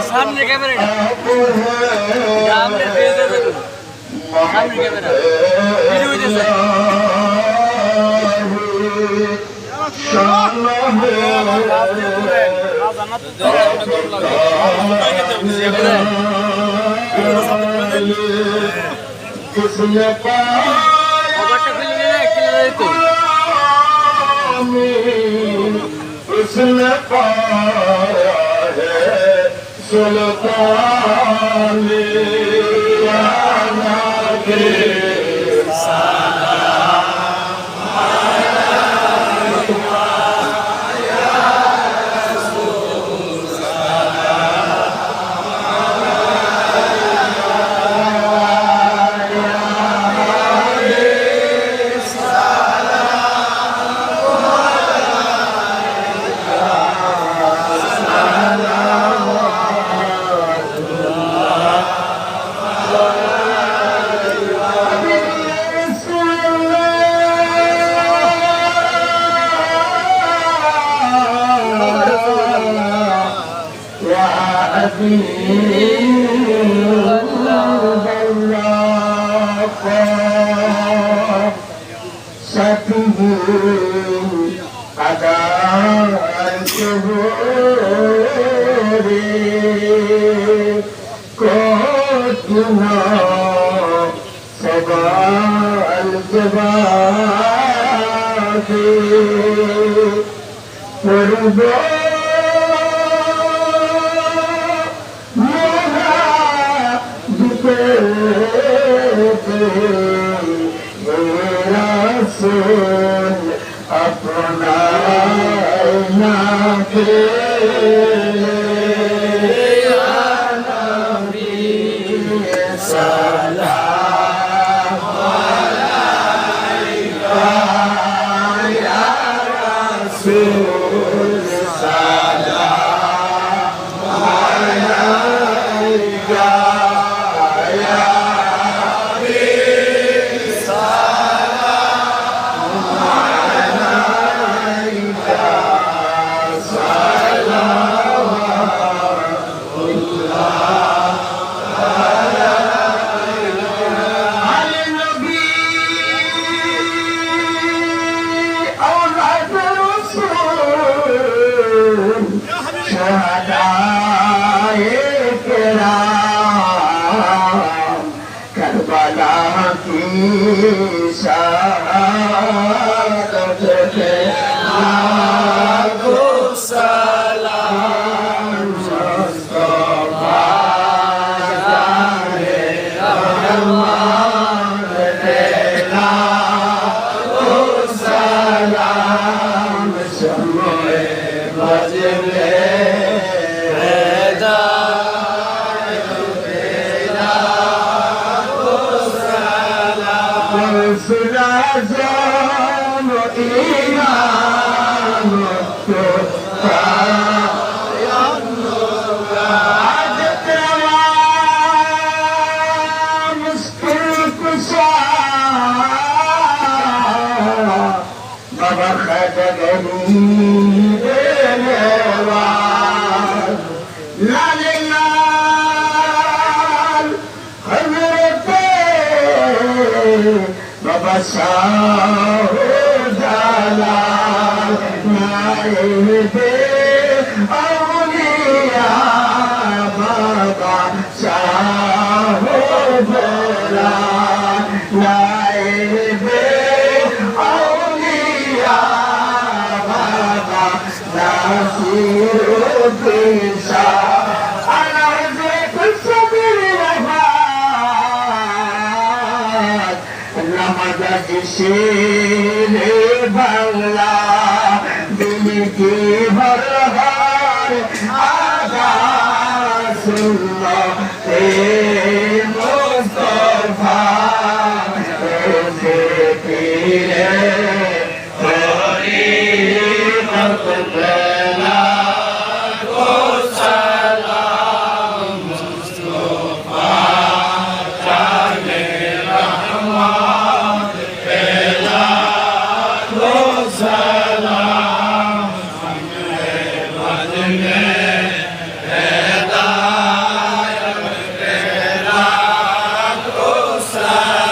সামনে ক্যামেরা সামনে পেজে দেখো সামনে ক্যামেরা ভিডিও হইতেছে किसने उसने पाया है सुल्तान के अपना ना Mustafa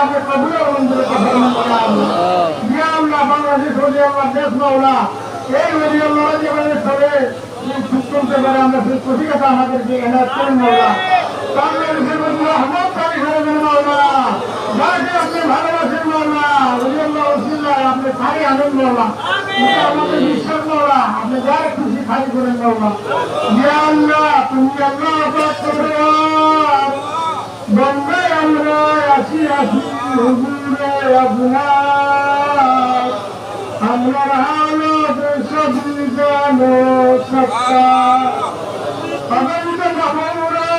আপনি কবুলের মন্দিরে পাঠানো ইয়া আল্লাহ বাংলাদেশ হলি আল্লাহ দেশ মাওলা এই হলি আল্লাহ যেভাবে চলে ঠিক করতে পারে আমরা সেই প্রতিকাটা আমাদেরকে এনায়ত করেন মাওলা বাংলাদেশের মধ্যে রহমত তারি করে দেন মাওলা যাকে আপনি ভালোবাসেন মাওলা হলি আল্লাহ ওসিল্লাহ আপনি খালি আনন্দ মাওলা এটা আমাদের বিশ্বাস মাওলা আপনি যার খুশি খালি করেন মাওলা ইয়া আল্লাহ তুমি আল্লাহ পাক করবেন বন্দে আমরা আসি আসি হুজুরে আপনার আমরার হালত সবই জানো সত্তা আমাদের বাবুরা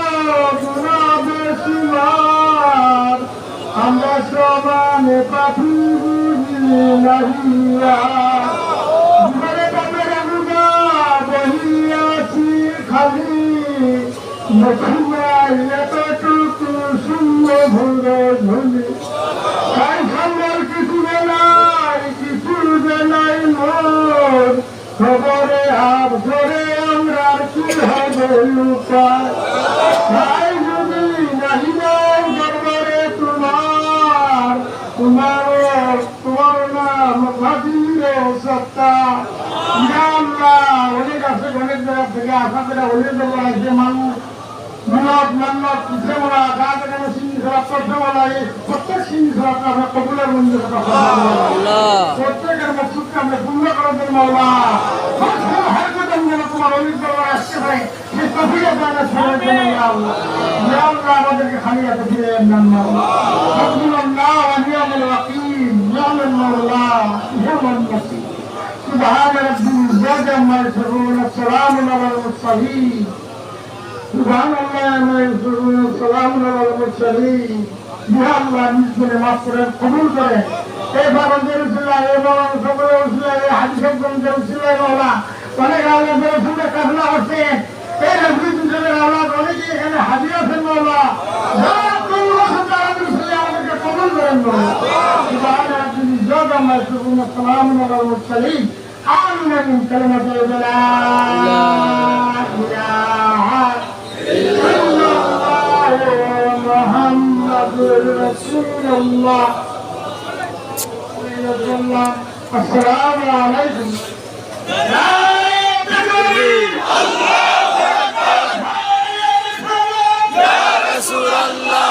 গুনা বেশিমার আমরা সবানে পাখি বুঝি নাহিয়া জীবনে বাপের গুনা বহিয়াছি খালি মথুরাই এতটুকু শূন্য ভরে ঝুলি তাই সম্বল কিছু নাই কিছু যে নাই মোর খবরে হাত ধরে আমরা কি হবে লুকায় তাই যদি নাহি নাই দরবারে তোমার নাম ভাবিরে সত্তা অনেক আছে অনেক জায়গা থেকে আসা করে অনেক দরবার আছে মানুষ মিলাদ মান্নাত পিঠে মোলা গাছ এখানে সিঙ্গি খারাপ করতে বলা এই প্রত্যেক সিঙ্গি খারাপ আমরা কবুলের মন্দিরে প্রত্যেকের মকসুদকে আমরা পূর্ণ করার জন্য মাওলা তোমার অনেক দরবার আসতে পারে সেই কবিরা জানা সবাই জন্য আল্লাহ আমাদেরকে খালি হাতে ফিরে নেন মাওলা হাসবুনাল্লাহ ওয়া নি'মাল ওয়াকিল নি'মাল মাওলা নি'মাল নাসির سبحان ربي العزة عما يصفون السلام على المرسلين سبحان الله ما يصفون السلام على المرسلين يا الله نزل مصر قبول করে এই বাবাদের উসিলা এই বাবা সকলের উসিলা এই হাদিসের গঞ্জের উসিলা মাওলা অনেক আল্লাহর রাসূলের কাফলা হচ্ছে এই নবীর দুজনের আওলাদ অনেকে এখানে হাজির আছেন মাওলা যারা আল্লাহ তাআলার উসিলা আমাদেরকে কবুল করেন মাওলা সুবহান রাব্বিল ইজ্জাতি আম্মা ইয়াসিফুন আসসালামু আলাল মুরসালিন آمين من كلمة لا إله إلا الله محمد رسول الله السلام عليكم يا رسول الله